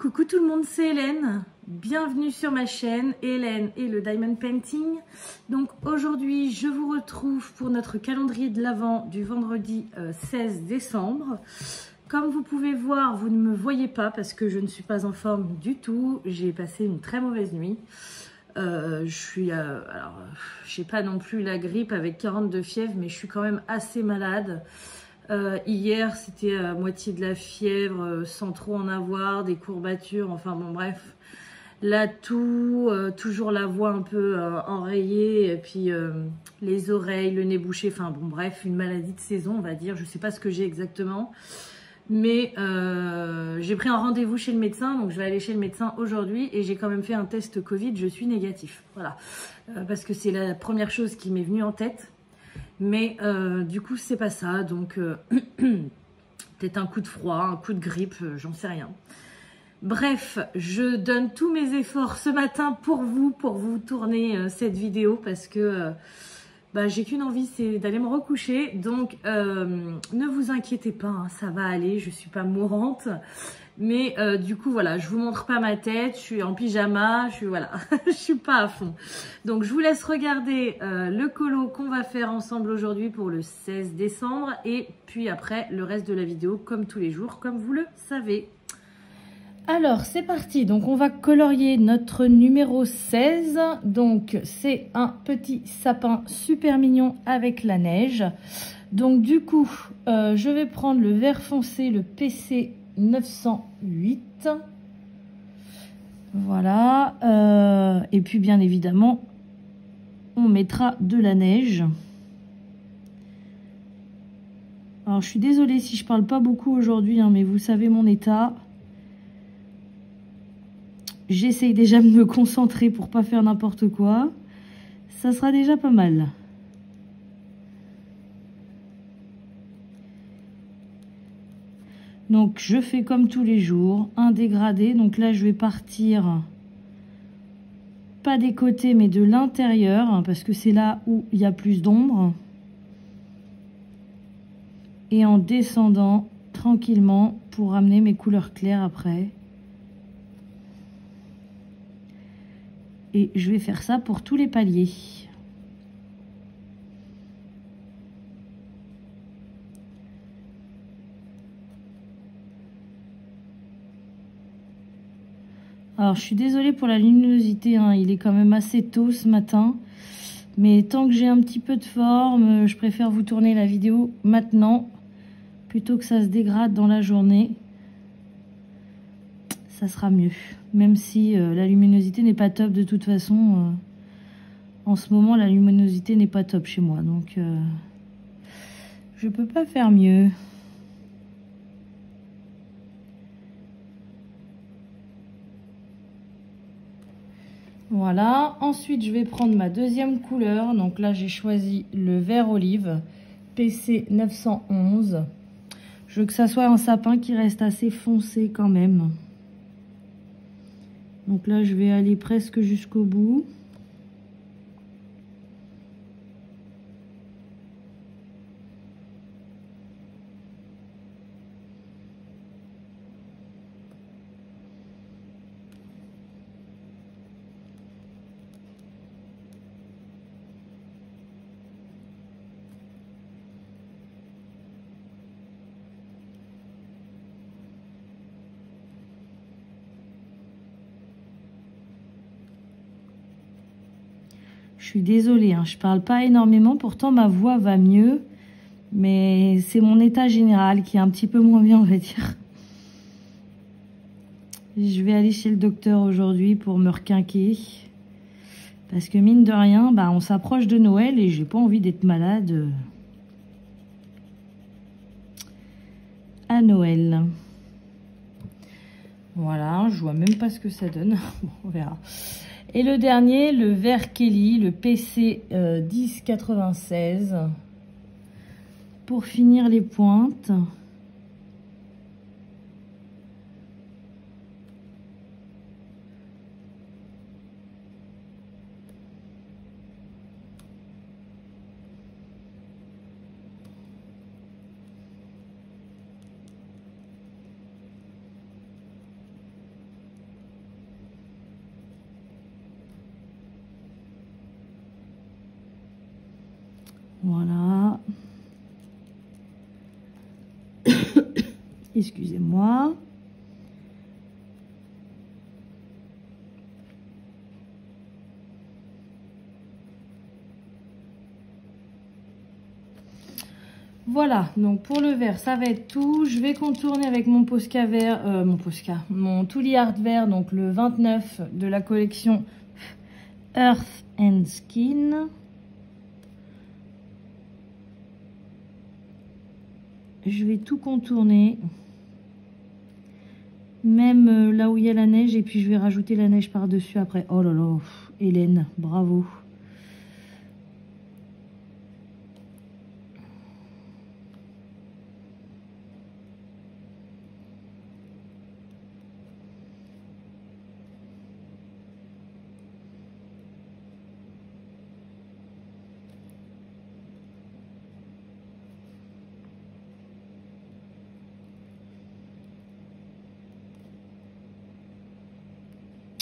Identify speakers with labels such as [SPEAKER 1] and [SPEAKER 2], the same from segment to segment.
[SPEAKER 1] Coucou tout le monde, c'est Hélène. Bienvenue sur ma chaîne Hélène et le Diamond Painting. Donc aujourd'hui, je vous retrouve pour notre calendrier de l'Avent du vendredi 16 décembre. Comme vous pouvez voir, vous ne me voyez pas parce que je ne suis pas en forme du tout. J'ai passé une très mauvaise nuit. Alors, j'ai pas non plus la grippe avec 42 fièvres, mais je suis quand même assez malade. Hier, c'était à moitié de la fièvre, sans trop en avoir, des courbatures, enfin bon bref. La toux, toujours la voix un peu enrayée, et puis les oreilles, le nez bouché, enfin bon bref, une maladie de saison on va dire, je sais pas ce que j'ai exactement. Mais j'ai pris un rendez-vous chez le médecin, donc je vais aller chez le médecin aujourd'hui et j'ai quand même fait un test Covid, je suis négatif. Voilà, parce que c'est la première chose qui m'est venue en tête. Mais du coup, c'est pas ça, donc peut-être un coup de froid, un coup de grippe, j'en sais rien. Bref, je donne tous mes efforts ce matin pour vous tourner cette vidéo parce que j'ai qu'une envie, c'est d'aller me recoucher. Donc, ne vous inquiétez pas, hein, ça va aller, je suis pas mourante. Mais du coup, voilà, je vous montre pas ma tête, je suis en pyjama, voilà, je suis pas à fond. Donc, je vous laisse regarder le colo qu'on va faire ensemble aujourd'hui pour le 16 décembre. Et puis après, le reste de la vidéo, comme tous les jours, comme vous le savez. Alors, c'est parti. Donc, on va colorier notre numéro 16. Donc, c'est un petit sapin super mignon avec la neige. Donc, du coup, je vais prendre le vert foncé, le PC 908. Voilà. Et puis, bien évidemment, on mettra de la neige. Alors, je suis désolée si je parle pas beaucoup aujourd'hui, hein, mais vous savez mon état. J'essaye déjà de me concentrer pour pas faire n'importe quoi. Ça sera déjà pas mal. Donc je fais comme tous les jours, un dégradé. Donc là je vais partir, pas des côtés mais de l'intérieur, hein, parce que c'est là où il y a plus d'ombre. Et en descendant tranquillement pour ramener mes couleurs claires après. Et je vais faire ça pour tous les paliers. Alors, je suis désolée pour la luminosité, hein, il est quand même assez tôt ce matin. Mais tant que j'ai un petit peu de forme, je préfère vous tourner la vidéo maintenant, plutôt que ça se dégrade dans la journée. Ça sera mieux. Même si la luminosité n'est pas top de toute façon. En ce moment, la luminosité n'est pas top chez moi. Donc, je peux pas faire mieux. Voilà. Ensuite, je vais prendre ma deuxième couleur. Donc là, j'ai choisi le vert olive. PC 911. Je veux que ça soit un sapin qui reste assez foncé quand même. Donc là, je vais aller presque jusqu'au bout. Je suis désolée, hein, je parle pas énormément, pourtant ma voix va mieux, mais c'est mon état général qui est un petit peu moins bien, on va dire. Je vais aller chez le docteur aujourd'hui pour me requinquer, parce que mine de rien, on s'approche de Noël et j'ai pas envie d'être malade à Noël. Voilà, je vois même pas ce que ça donne, bon, on verra. Et le dernier, le vert Kelly, le PC 1096, pour finir les pointes. Voilà. Excusez-moi. Voilà, donc pour le vert, ça va être tout. Je vais contourner avec mon Posca vert, mon Tuli Art vert, donc le 29 de la collection Earth and Skin. Je vais tout contourner, même là où il y a la neige, et puis je vais rajouter la neige par-dessus après. Oh là là, Hélène, bravo.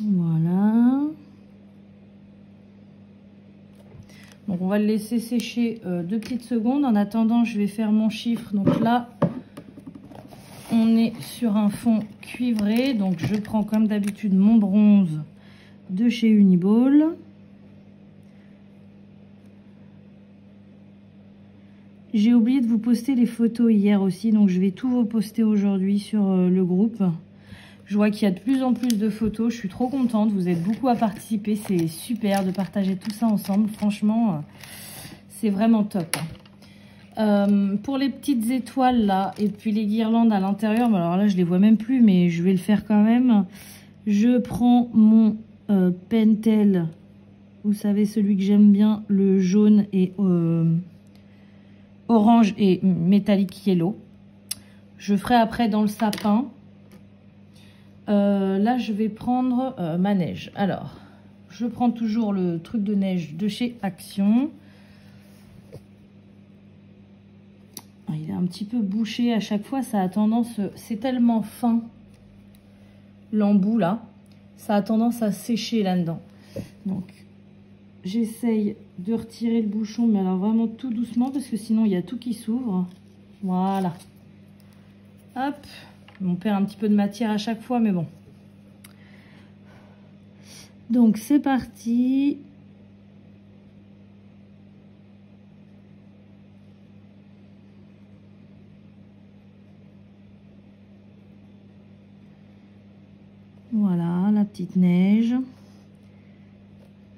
[SPEAKER 1] Voilà. Donc on va le laisser sécher 2 petites secondes. En attendant, je vais faire mon chiffre. Donc là, on est sur un fond cuivré. Donc je prends comme d'habitude mon bronze de chez Uniball. J'ai oublié de vous poster les photos hier aussi. Donc je vais tout reposter aujourd'hui sur le groupe. Je vois qu'il y a de plus en plus de photos, je suis trop contente, vous êtes beaucoup à participer, c'est super de partager tout ça ensemble, franchement, c'est vraiment top. Pour les petites étoiles là, et puis les guirlandes à l'intérieur, alors là je les vois même plus, mais je vais le faire quand même. Je prends mon Pentel, vous savez celui que j'aime bien, le jaune et orange et métallique yellow. Je ferai après dans le sapin. Là, je vais prendre ma neige. Alors, je prends toujours le truc de neige de chez Action. Il est un petit peu bouché à chaque fois. Ça a tendance... C'est tellement fin, l'embout, là. Ça a tendance à sécher là-dedans. Donc, j'essaye de retirer le bouchon, mais alors vraiment tout doucement, parce que sinon, il y a tout qui s'ouvre. Voilà. Hop. On perd un petit peu de matière à chaque fois, mais bon. Donc, c'est parti. Voilà, la petite neige.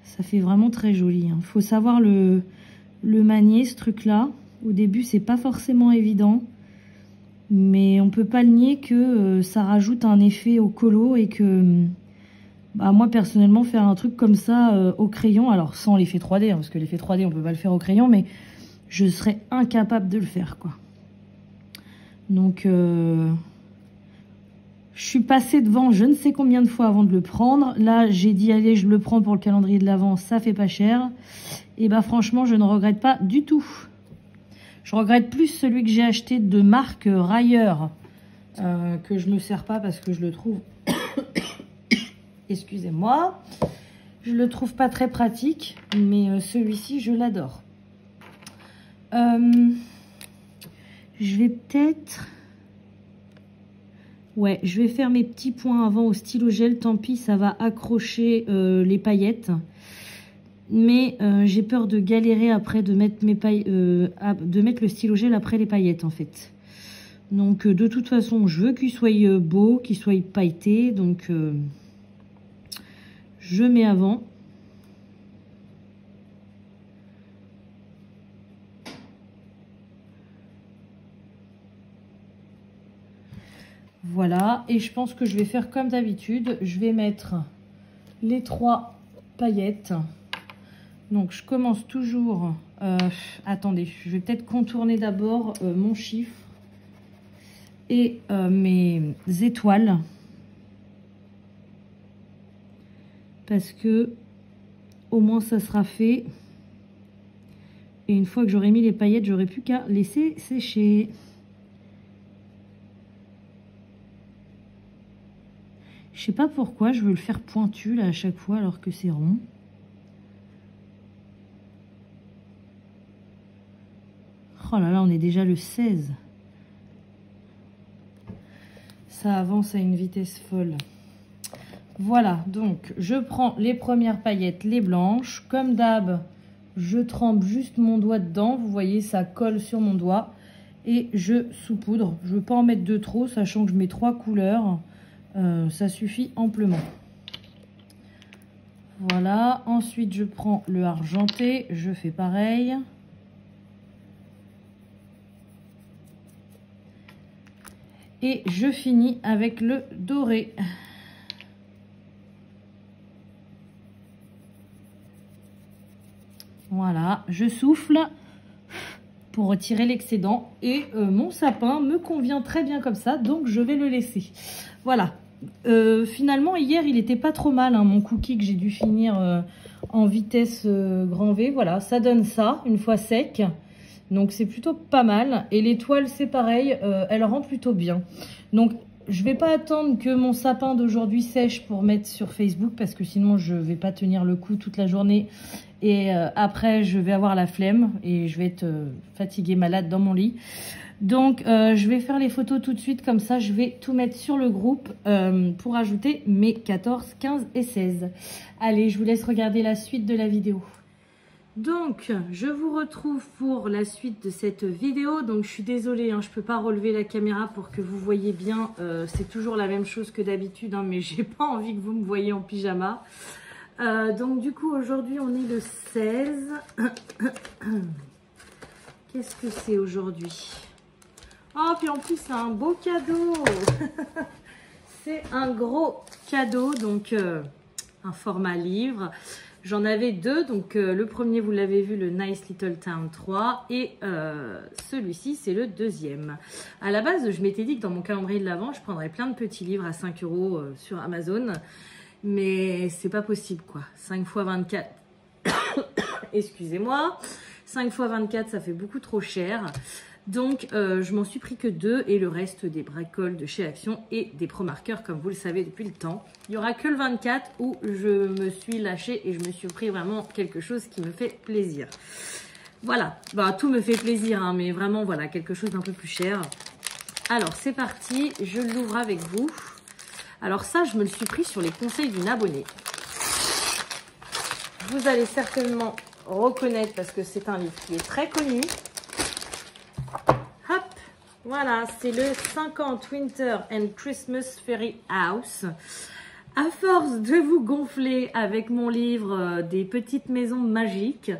[SPEAKER 1] Ça fait vraiment très joli. Il faut savoir le manier, ce truc-là. Au début, c'est pas forcément évident. Mais on peut pas le nier que ça rajoute un effet au colo et que bah, moi personnellement faire un truc comme ça au crayon, alors sans l'effet 3D, hein, parce que l'effet 3D on peut pas le faire au crayon, mais je serais incapable de le faire quoi. Donc je suis passée devant je ne sais combien de fois avant de le prendre. Là j'ai dit allez je le prends pour le calendrier de l'Avent, ça fait pas cher. Et bah franchement je ne regrette pas du tout. Je regrette plus celui que j'ai acheté de marque Rayer, que je me sers pas parce que je le trouve, excusez-moi, je le trouve pas très pratique, mais celui-ci je l'adore. Je vais peut-être, ouais, je vais faire mes petits points avant au stylo gel, tant pis, ça va accrocher les paillettes. Mais j'ai peur de galérer après de mettre de mettre le stylo gel après les paillettes en fait. Donc de toute façon je veux qu'il soit beau, qu'il soit pailleté, donc je mets avant. Voilà, et je pense que je vais faire comme d'habitude, je vais mettre les 3 paillettes. Donc je commence toujours, attendez, je vais peut-être contourner d'abord mon chiffre et mes étoiles. Parce que au moins ça sera fait. Et une fois que j'aurai mis les paillettes, j'aurai plus qu'à laisser sécher. Je sais pas pourquoi je veux le faire pointu là à chaque fois alors que c'est rond. Oh là là, on est déjà le 16. Ça avance à une vitesse folle. Voilà, donc je prends les premières paillettes, les blanches. Comme d'hab, je trempe juste mon doigt dedans. Vous voyez, ça colle sur mon doigt. Et je saupoudre. Je ne veux pas en mettre de trop, sachant que je mets 3 couleurs. Ça suffit amplement. Voilà, ensuite je prends le argenté. Je fais pareil. Et je finis avec le doré. Voilà, je souffle pour retirer l'excédent. Et mon sapin me convient très bien comme ça, donc je vais le laisser. Voilà. Finalement, hier, il n'était pas trop mal, hein, mon cookie que j'ai dû finir en vitesse grand V. Voilà, ça donne ça, une fois sec. Donc, c'est plutôt pas mal. Et l'étoile, c'est pareil, elle rend plutôt bien. Donc, je ne vais pas attendre que mon sapin d'aujourd'hui sèche pour mettre sur Facebook parce que sinon, je ne vais pas tenir le coup toute la journée. Et après, je vais avoir la flemme et je vais être fatiguée, malade dans mon lit. Donc, je vais faire les photos tout de suite. Comme ça, je vais tout mettre sur le groupe pour ajouter mes 14, 15 et 16. Allez, je vous laisse regarder la suite de la vidéo. Donc, je vous retrouve pour la suite de cette vidéo. Donc, je suis désolée, hein, je ne peux pas relever la caméra pour que vous voyez bien. C'est toujours la même chose que d'habitude, hein, mais j'ai pas envie que vous me voyez en pyjama. Donc, du coup, aujourd'hui, on est le 16. Qu'est-ce que c'est aujourd'hui? Oh, puis en plus, c'est un beau cadeau. C'est un gros cadeau, donc un format livre. J'en avais 2, donc le premier, vous l'avez vu, le Nice Little Town 3, et celui-ci, c'est le deuxième. À la base, je m'étais dit que dans mon calendrier de l'Avent, je prendrais plein de petits livres à 5 € sur Amazon, mais c'est pas possible, quoi. 5 x 24, excusez-moi, 5 x 24, ça fait beaucoup trop cher. Donc, je m'en suis pris que 2 et le reste des bricoles de chez Action et des pro marqueurs, comme vous le savez depuis le temps. Il n'y aura que le 24 où je me suis lâchée et je me suis pris vraiment quelque chose qui me fait plaisir. Voilà, bah, tout me fait plaisir, hein, mais vraiment, voilà, quelque chose d'un peu plus cher. Alors, c'est parti, je l'ouvre avec vous. Alors ça, je me le suis pris sur les conseils d'une abonnée. Vous allez certainement reconnaître parce que c'est un livre qui est très connu. Hop, voilà, c'est le 50 Winter and Christmas Fairy House. À force de vous gonfler avec mon livre des petites maisons magiques,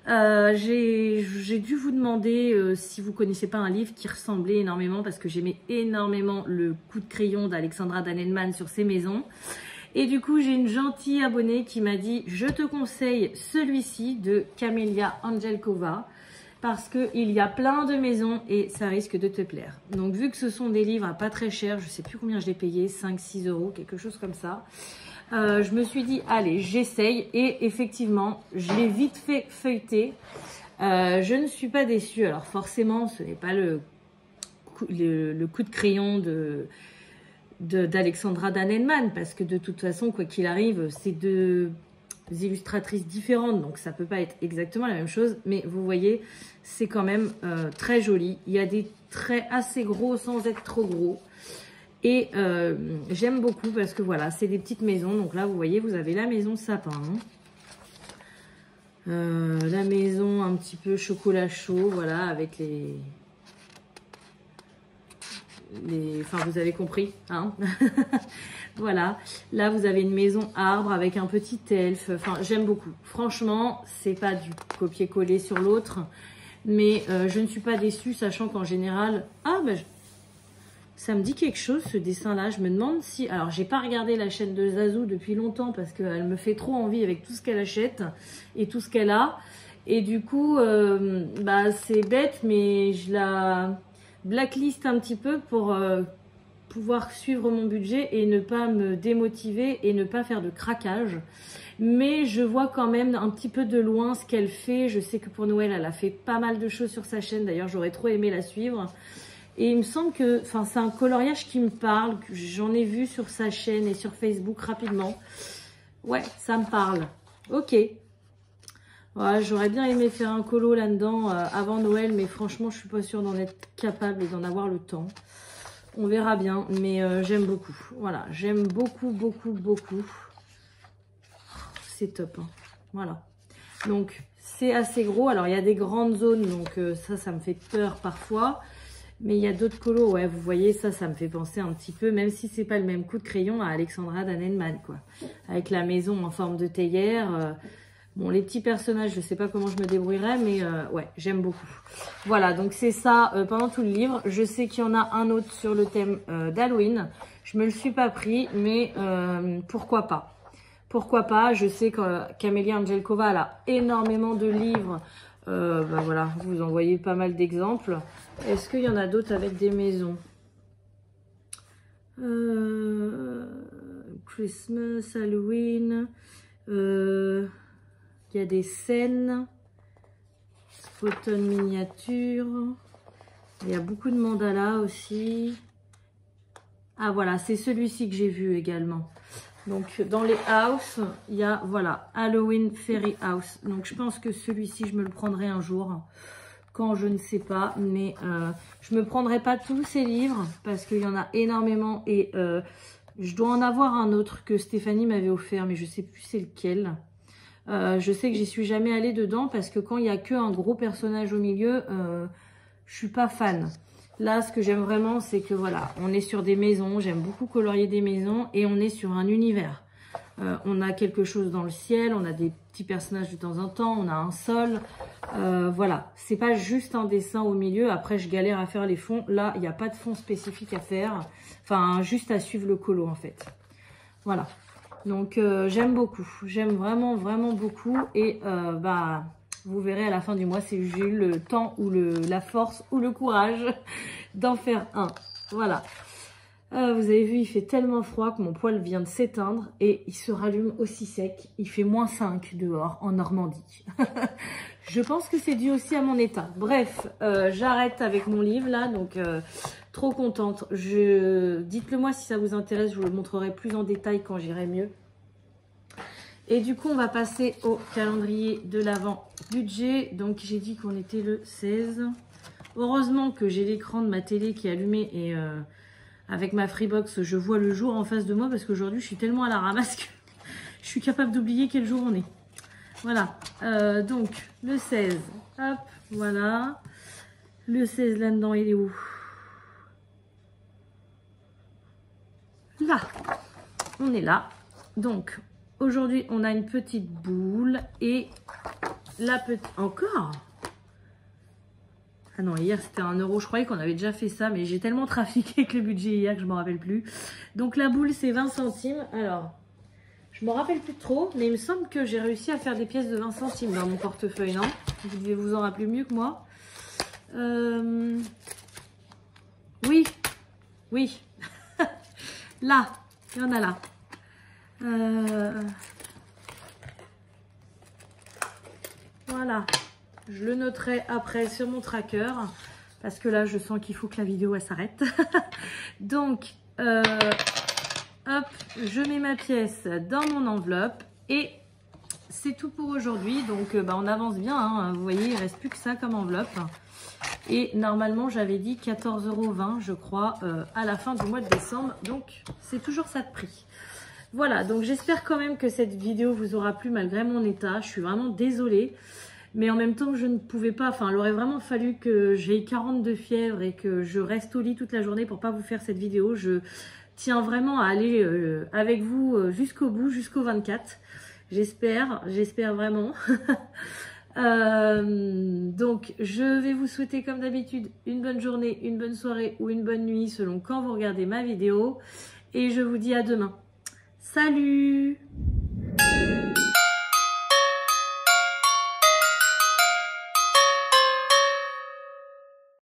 [SPEAKER 1] j'ai dû vous demander si vous ne connaissez pas un livre qui ressemblait énormément parce que j'aimais énormément le coup de crayon d'Alexandra Danenman sur ces maisons. Et du coup, j'ai une gentille abonnée qui m'a dit « Je te conseille celui-ci de Camélia Angelkova parce qu'il y a plein de maisons et ça risque de te plaire. » Donc, vu que ce sont des livres à pas très cher, je ne sais plus combien je l'ai payé, 5-6 €, quelque chose comme ça. Je me suis dit, allez, j'essaye. Et effectivement, je l'ai vite fait feuilleter. Je ne suis pas déçue. Alors forcément, ce n'est pas le coup de crayon d'Alexandra Danenman. Parce que de toute façon, quoi qu'il arrive, c'est deux illustratrices différentes. Donc ça ne peut pas être exactement la même chose. Mais vous voyez, c'est quand même très joli. Il y a des traits assez gros sans être trop gros. Et j'aime beaucoup parce que voilà, c'est des petites maisons. Donc là, vous voyez, vous avez la maison sapin. La maison un petit peu chocolat chaud, voilà, avec enfin, vous avez compris, hein. Voilà. Là, vous avez une maison arbre avec un petit elfe. Enfin, j'aime beaucoup. Franchement, c'est pas du copier-coller sur l'autre. Mais je ne suis pas déçue, sachant qu'en général... Ah, ben... Ça me dit quelque chose, ce dessin-là. Je me demande si... Alors, j'ai pas regardé la chaîne de Zazou depuis longtemps parce qu'elle me fait trop envie avec tout ce qu'elle achète et tout ce qu'elle a. Et du coup, bah, c'est bête, mais je la blacklist un petit peu pour pouvoir suivre mon budget et ne pas me démotiver et ne pas faire de craquage. Mais je vois quand même un petit peu de loin ce qu'elle fait. Je sais que pour Noël, elle a fait pas mal de choses sur sa chaîne. D'ailleurs, j'aurais trop aimé la suivre. Et il me semble que c'est un coloriage qui me parle, que j'en ai vu sur sa chaîne et sur Facebook rapidement. Ouais, ça me parle. Ok. Ouais, j'aurais bien aimé faire un colo là-dedans avant Noël, mais franchement, je suis pas sûre d'en être capable et d'en avoir le temps. On verra bien, mais j'aime beaucoup. Voilà, j'aime beaucoup, beaucoup, beaucoup. C'est top, hein. Voilà. Donc, c'est assez gros. Alors, il y a des grandes zones, donc ça me fait peur parfois. Mais il y a d'autres colos, ouais, vous voyez, ça me fait penser un petit peu, même si c'est pas le même coup de crayon, à Alexandra Danenman, quoi. Avec la maison en forme de théière. Bon, les petits personnages, je sais pas comment je me débrouillerai, mais ouais, j'aime beaucoup. Voilà, donc c'est ça pendant tout le livre. Je sais qu'il y en a un autre sur le thème d'Halloween. Je me le suis pas pris, mais pourquoi pas. Pourquoi pas, je sais qu'Amelia Angelkova, elle a énormément de livres. Bah voilà, vous en voyez pas mal d'exemples. Est-ce qu'il y en a d'autres avec des maisons? Christmas, Halloween. Il y a des scènes. Automne miniature. Il y a beaucoup de mandalas aussi. Ah voilà, c'est celui-ci que j'ai vu également. Donc dans les house, il y a voilà Halloween Fairy House. Donc je pense que celui-ci, je me le prendrai un jour. Quand je ne sais pas, mais je me prendrai pas tous ces livres parce qu'il y en a énormément et je dois en avoir un autre que Stéphanie m'avait offert, mais je sais plus c'est lequel. Je sais que j'y suis jamais allée dedans parce que quand il y a qu'un gros personnage au milieu, je suis pas fan. Là, ce que j'aime vraiment, c'est que voilà, on est sur des maisons, j'aime beaucoup colorier des maisons et on est sur un univers. On a quelque chose dans le ciel, on a des petits personnages de temps en temps, on a un sol. Voilà, c'est pas juste un dessin au milieu. Après, je galère à faire les fonds. Là, il n'y a pas de fond spécifique à faire. Enfin, juste à suivre le colo en fait. Voilà. Donc, j'aime beaucoup. J'aime vraiment, vraiment beaucoup. Et bah, vous verrez à la fin du mois si j'ai eu le temps ou la force ou le courage d'en faire un. Voilà. Vous avez vu, il fait tellement froid que mon poêle vient de s'éteindre et il se rallume aussi sec. Il fait -5 dehors en Normandie. Je pense que c'est dû aussi à mon état. Bref, j'arrête avec mon livre là, donc trop contente. Dites-le moi si ça vous intéresse, je vous le montrerai plus en détail quand j'irai mieux. Et du coup, on va passer au calendrier de l'Avent budget. Donc, j'ai dit qu'on était le 16. Heureusement que j'ai l'écran de ma télé qui est allumé et avec ma Freebox, je vois le jour en face de moi parce qu'aujourd'hui, je suis tellement à la ramasse que je suis capable d'oublier quel jour on est. Voilà. Donc, le 16. Hop, voilà. Le 16, là-dedans, il est où? Là. On est là. Donc, aujourd'hui, on a une petite boule et la petite... Encore? Ah non, hier c'était 1 €. Je croyais qu'on avait déjà fait ça, mais j'ai tellement trafiqué avec le budget hier que je ne me rappelle plus. Donc la boule, c'est 20 centimes. Alors, je ne me rappelle plus trop, mais il me semble que j'ai réussi à faire des pièces de 20 centimes dans mon portefeuille, non? Vous devez vous en rappeler mieux que moi. Oui, oui. Là, il y en a là. Voilà. Je le noterai après sur mon tracker parce que là, je sens qu'il faut que la vidéo elle s'arrête. Donc, hop, je mets ma pièce dans mon enveloppe et c'est tout pour aujourd'hui. Donc, bah, on avance bien, hein. Vous voyez, il ne reste plus que ça comme enveloppe. Et normalement, j'avais dit 14,20 €, je crois, à la fin du mois de décembre. Donc, c'est toujours ça de prix. Voilà, donc j'espère quand même que cette vidéo vous aura plu malgré mon état. Je suis vraiment désolée. Mais en même temps, je ne pouvais pas, enfin, il aurait vraiment fallu que j'ai 42 fièvre et que je reste au lit toute la journée pour pas vous faire cette vidéo. Je tiens vraiment à aller avec vous jusqu'au bout, jusqu'au 24. J'espère vraiment. Donc, je vais vous souhaiter comme d'habitude une bonne journée, une bonne soirée ou une bonne nuit selon quand vous regardez ma vidéo. Et je vous dis à demain. Salut!